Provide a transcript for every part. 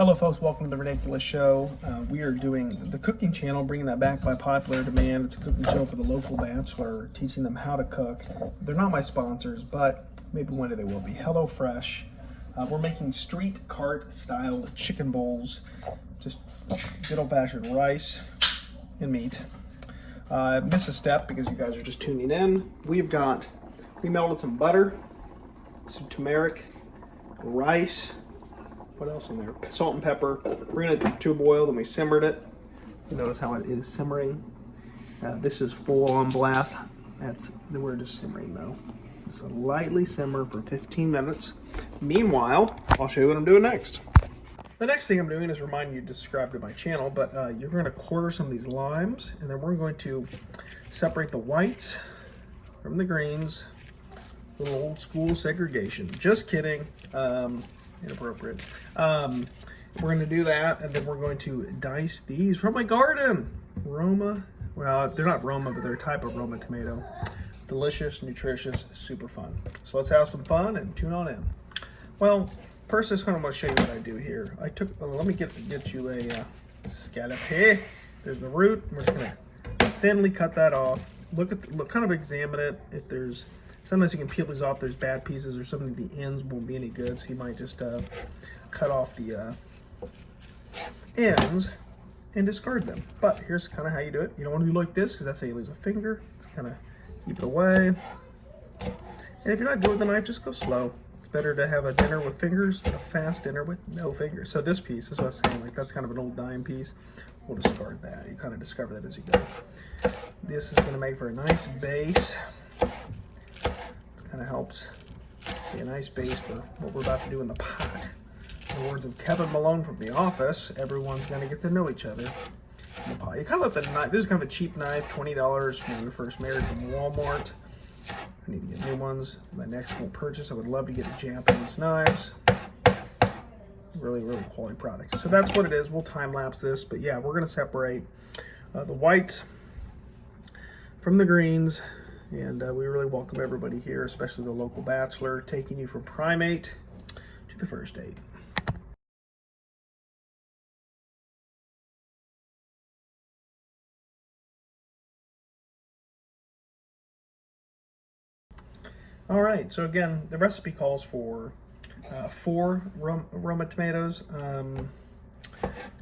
Hello folks, welcome to The Ridiculous Show. We are doing the cooking channel, bringing that back by popular demand. It's a cooking show for the local bachelor, teaching them how to cook. They're not my sponsors, but maybe one day they will be. Hello Fresh. We're making street cart style chicken bowls, just good old fashioned rice and meat. I missed a step because you guys are just tuning in. We melted some butter, some turmeric, rice. What else in there? Salt and pepper. Bring it to a boil, then we simmered it. You notice how it is simmering. This is full on blast. We're just simmering though. It's a lightly simmer for 15 minutes. Meanwhile, I'll show you what I'm doing next. The next thing I'm doing is reminding you to subscribe to my channel, but you're going to quarter some of these limes, and then we're going to separate the whites from the greens. A little old school segregation. Just kidding. Inappropriate. We're going to do that, and then we're going to dice these from my garden. Roma. Well, they're not Roma, but they're a type of Roma tomato. Delicious, nutritious, super fun. So let's have some fun and tune on in. Well, first I just kind of want to show you what I do here. Let me get you a scallop here. There's the root. We're just going to thinly cut that off. Kind of examine it. If there's sometimes you can peel these off, there's bad pieces or something, the ends won't be any good, so you might just cut off the ends and discard them. But here's kind of how you do it. You don't want to do like this because that's how you lose a finger. Just kind of keep it away. And if you're not good with the knife, just go slow. It's better to have a dinner with fingers than a fast dinner with no fingers. So this piece is what I was saying, like that's kind of an old dime piece. We'll discard that. You kind of discover that as you go. This is going to make for a nice base. Kind of helps be a nice base for what we're about to do in the pot. In the words of Kevin Malone from The Office, everyone's going to get to know each other in the pot. You kind of let the knife, this is kind of a cheap knife, $20 when we were first married from Walmart. I need to get new ones. My next full purchase, I would love to get the Japanese knives. Really, really quality products. So that's what it is. We'll time lapse this, but yeah, we're going to separate the whites from the greens. And we really welcome everybody here, especially the local bachelor, taking you from primate to the first date. All right, so again, the recipe calls for 4 Roma tomatoes.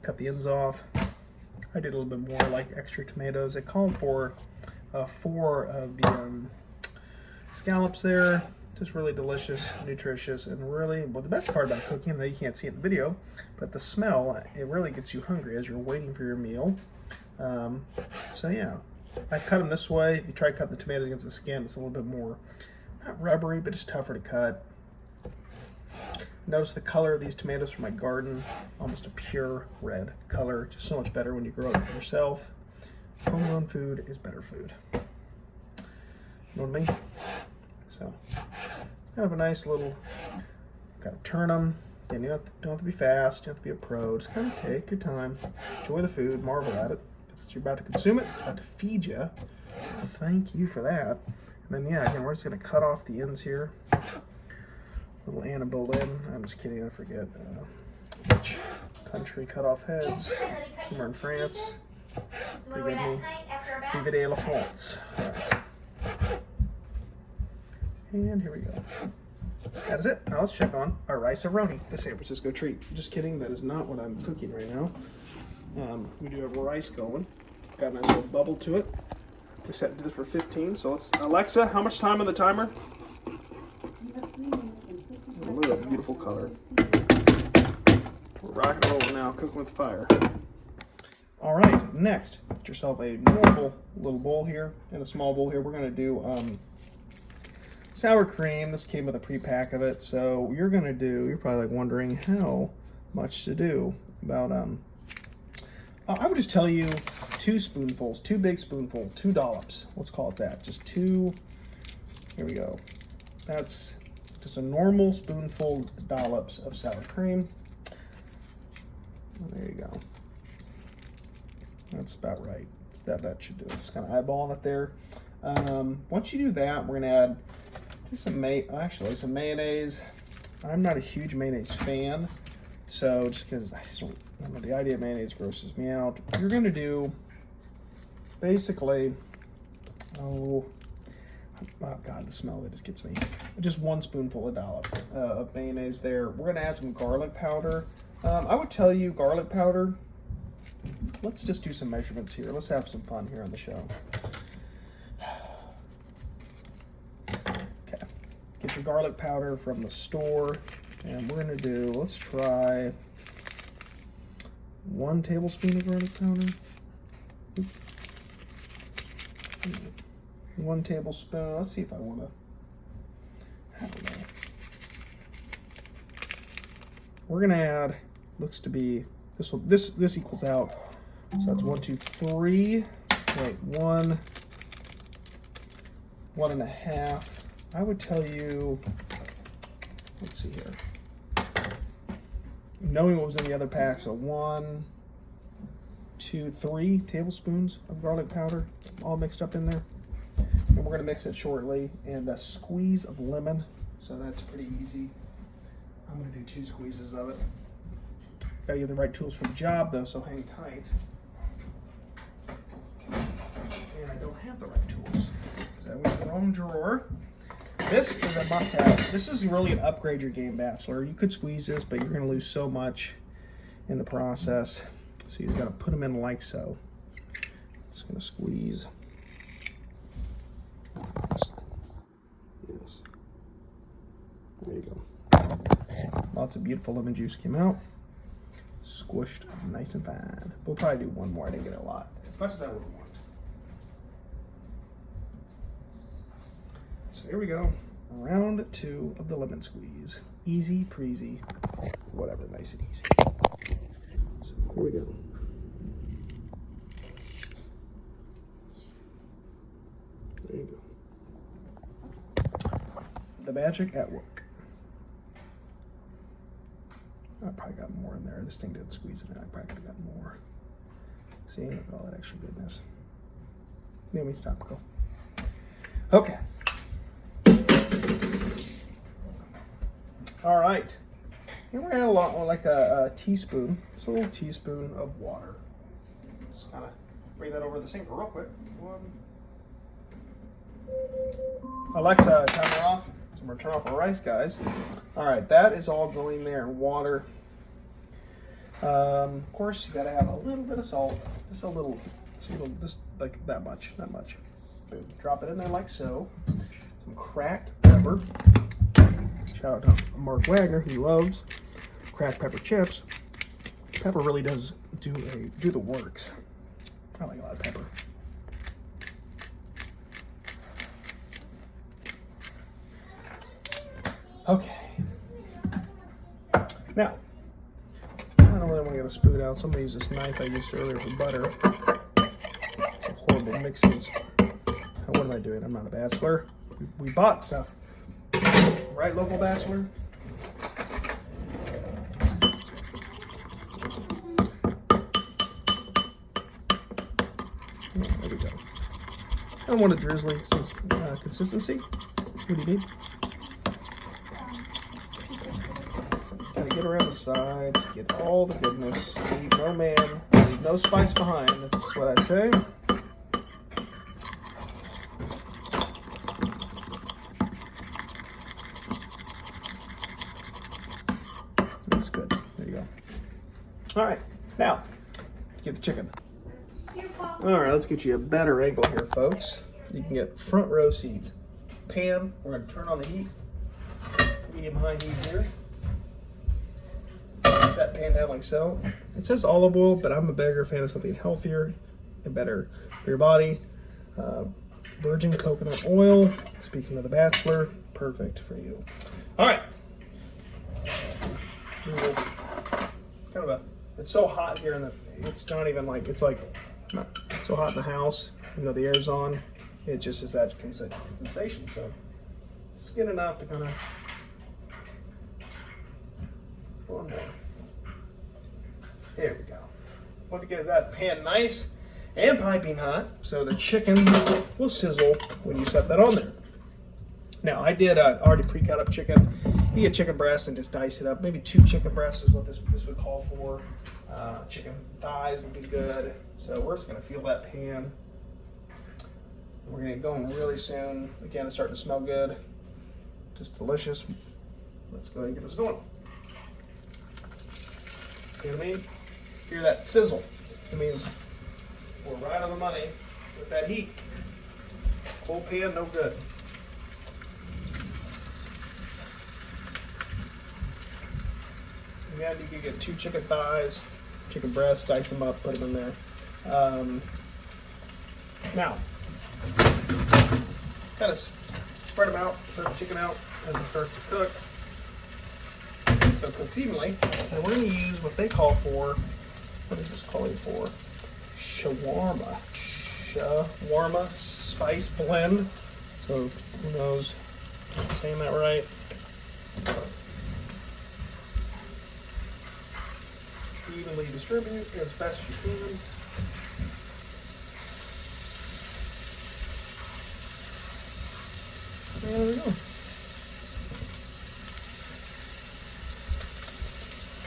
Cut the ends off. I did a little bit more, like extra tomatoes. It called for 4 of the scallops there. Just really delicious, nutritious, and really, well, the best part about cooking, I know you can't see it in the video, but the smell, it really gets you hungry as you're waiting for your meal. So yeah, I cut them this way. If you try to cut the tomatoes against the skin, it's a little bit more, not rubbery, but just tougher to cut. Notice the color of these tomatoes from my garden, almost a pure red color. Just so much better when you grow it for yourself. Homegrown food is better food. You know what I mean? So, it's kind of a nice little, gotta turn them. And you don't have to be fast, you don't have to be a pro. Just kind of take your time, enjoy the food, marvel at it. Because you're about to consume it, it's about to feed you. So thank you for that. And then, yeah, again, we're just gonna cut off the ends here. Little Anna Boleyn. I'm just kidding, I forget which country cut off heads. Somewhere in France. Vive la France. Right. And here we go. That is it. Now let's check on our rice-a-roni, the San Francisco treat. Just kidding, that is not what I'm cooking right now. We do have rice going. Got a nice little bubble to it. We set this for 15, so let's, Alexa, how much time on the timer? Look at that beautiful color. We're rock and rolling now, cooking with fire. All right, next, get yourself a normal little bowl here and a small bowl here. We're going to do sour cream. This came with a pre-pack of it. So you're probably like wondering how much to do about, I would just tell you 2 spoonfuls, 2 big spoonfuls, 2 dollops. Let's call it that. Just 2, here we go. That's just a normal spoonful dollops of sour cream. There you go. That's about right. That should do it. Just kind of eyeballing it there. Once you do that, we're gonna add just some mayonnaise. I'm not a huge mayonnaise fan. So just because I just don't remember, the idea of mayonnaise grosses me out. You're gonna do basically, oh God, the smell of it just gets me. Just 1 spoonful of mayonnaise there. We're gonna add some garlic powder. I would tell you garlic powder. Let's just do some measurements here. Let's have some fun here on the show. Okay, get your garlic powder from the store, and we're gonna do, let's try 1 tablespoon of garlic powder. 1 tablespoon. Let's see if I want to. I don't know. We're gonna add. Looks to be this. This equals out. So that's 1, 2, 3. Wait, 1, 1.5. I would tell you. Let's see here. Knowing what was in the other pack, so 1, 2, 3 tablespoons of garlic powder, all mixed up in there. And we're going to mix it shortly, and a squeeze of lemon, so that's pretty easy. I'm going to do 2 squeezes of it. Got to get the right tools for the job, though, so hang tight. And I don't have the right tools, because I went in the wrong drawer. This is a must-have. This is really an upgrade your game, Bachelor. You could squeeze this, but you're going to lose so much in the process. So you just got to put them in like so. Just going to squeeze. Yes. There you go. Lots of beautiful lemon juice came out. Squished nice and fine. We'll probably do 1 more. I didn't get a lot. As much as I would want. So here we go. Round 2 of the lemon squeeze. Easy breezy. Whatever, nice and easy. So here we go. There you go. The magic at work. I probably got more in there. This thing didn't squeeze it in. I probably could have got more. See, look at all that extra goodness. Let me stop. Go. Okay. All right. And we're gonna add a lot more, like a teaspoon. It's a little teaspoon of water. Just kind of bring that over the sink real quick. Alexa, timer off. So we're gonna turn off our rice, guys. All right, that is all going there in water. Of course, you gotta have a little bit of salt, just a little, just like that much, not much. Boom. Drop it in there like so. Some cracked pepper. Shout out to Mark Wagner, who loves cracked pepper chips. Pepper really does do the works. I like a lot of pepper. Okay. Now, I don't really want to get a spoon out. Somebody used this knife I used earlier for butter. Horrible mixings. What am I doing? I'm not a bachelor. We bought stuff. Right, local bachelor? Oh, there we go. I don't want a drizzling consistency. What do you need? Gotta get around the sides, get all the goodness. Leave no man, leave no spice behind. That's what I say. That's good. There you go. All right, now get the chicken. All right, let's get you a better angle here, folks. You can get front row seats. Pan, we're gonna turn on the heat. Medium high heat here. Set pan down like so. It says olive oil, but I'm a bigger fan of something healthier and better for your body. Virgin coconut oil. Speaking of the Bachelor, perfect for you. All right. Kind of a. It's so hot here, and it's not even like it's like not so hot in the house. You know the air's on. It just is that sensation. So just get enough to kind of. One more. There we go. Want to get that pan nice and piping hot so the chicken will sizzle when you set that on there. Now, I did already pre-cut up chicken You get chicken breast and just dice it up. Maybe 2 chicken breasts is what this would call for. Chicken thighs would be good. So we're just gonna feel that pan. We're gonna get going really soon. Again, it's starting to smell good. Just delicious. Let's go ahead and get this going. See what I mean? Hear that sizzle? It means we're right on the money with that heat. Full pan, no good. Again, you can get 2 chicken thighs, chicken breasts, dice them up, put them in there. Now, kind of spread them out, spread the chicken out as it starts to cook. So it cooks evenly. And we're going to use what they call for, what is this calling for? Shawarma. Shawarma spice blend. So who knows if I'm saying that right. Evenly distribute as best you can. There we go.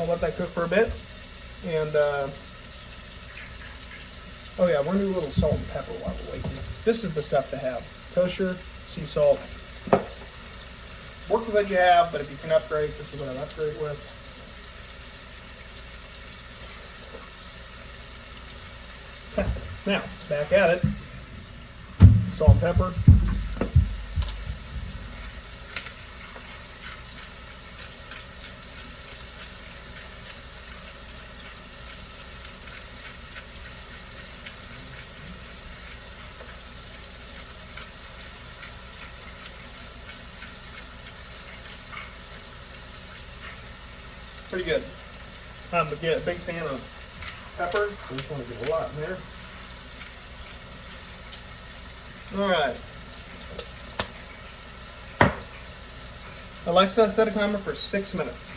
I'll let that cook for a bit. And, oh yeah, we're going to do a little salt and pepper while we're waiting. This is the stuff to have. Kosher, sea salt. Work with what you have, but if you can upgrade, this is what I'd upgrade with. Now, back at it. Salt and pepper. Pretty good. I'm a big fan of pepper, so I just want to get a lot in there. Alright. Alexa, set a timer for 6 minutes.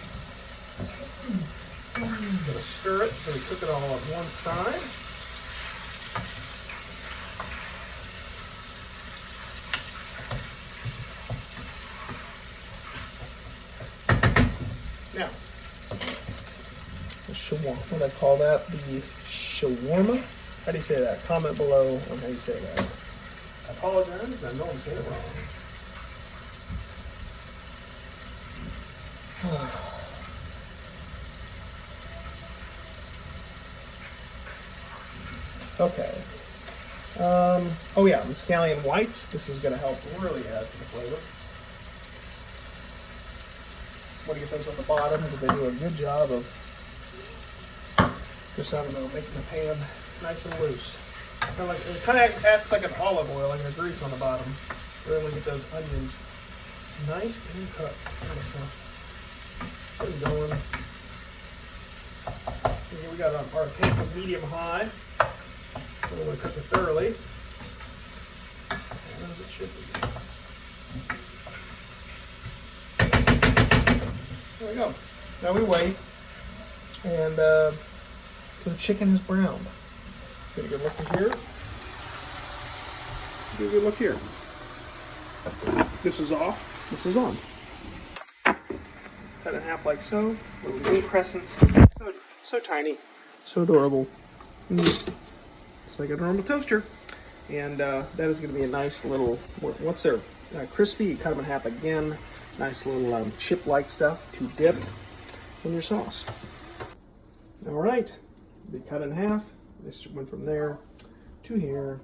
I'm going to stir it so we cook it all on one side. Now, the shawarma, what do I call that? The shawarma? How do you say that? Comment below on how you say that. I apologize, I know I'm saying it wrong. Okay. Oh yeah, the scallion whites. This is going to help really add to the flavor. Want to get those on the bottom because they do a good job of just, I don't know, making the pan nice and loose. It kind of acts like an olive oil, like a grease on the bottom. Really want to get those onions nice and cooked. Get them going. Here we got our pan with medium high. So we're going to cook it thoroughly, as it should be. There we go. Now we wait, and the chicken is browned. Get a good look in here. Get a good look here. This is off. This is on. Cut it in half like so. Little mini crescents. So tiny. So adorable. Just like a normal toaster. And that is going to be a nice little, what's there? Crispy. You cut them in half again. Nice little chip-like stuff to dip in your sauce. All right. They cut in half. This went from there to here.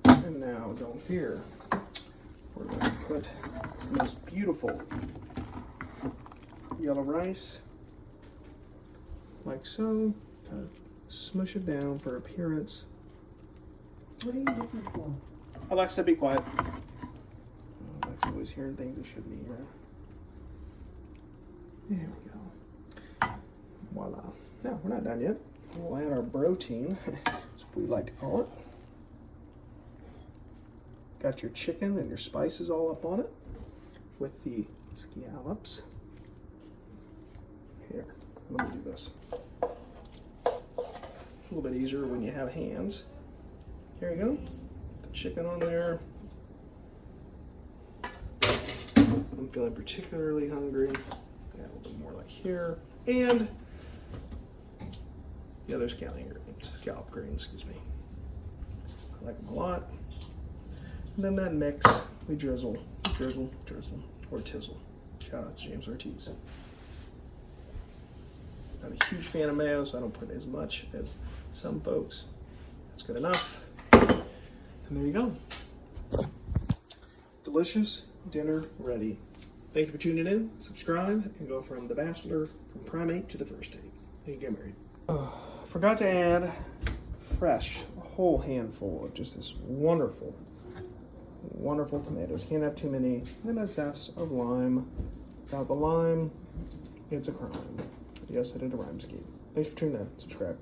And now, don't fear. We're going to put some of this beautiful yellow rice, like so. Kind of smush it down for appearance. What are you looking for? Alexa, be quiet. Alexa always hearing things it shouldn't hear. There we go. Voila. No, we're not done yet. We'll add our protein, as we like to call it. Got your chicken and your spices all up on it with the scallops. Here, let me do this. A little bit easier when you have hands. Here we go. The chicken on there. I'm feeling particularly hungry. Add a little bit more like here. And the other scallop greens, excuse me. I like them a lot. And then that mix, we drizzle, or tizzle. Shout out to James Ortiz. Not a huge fan of mayo, so I don't put as much as some folks. That's good enough. And there you go. Delicious dinner ready. Thank you for tuning in. Subscribe and go from The Bachelor, from primate to the first date. And get married. Forgot to add fresh, a whole handful of just this wonderful tomatoes. Can't have too many. And a zest of lime. Without the lime, it's a crime. Yes, I did a rhyme scheme. Thanks for tuning in. Subscribe.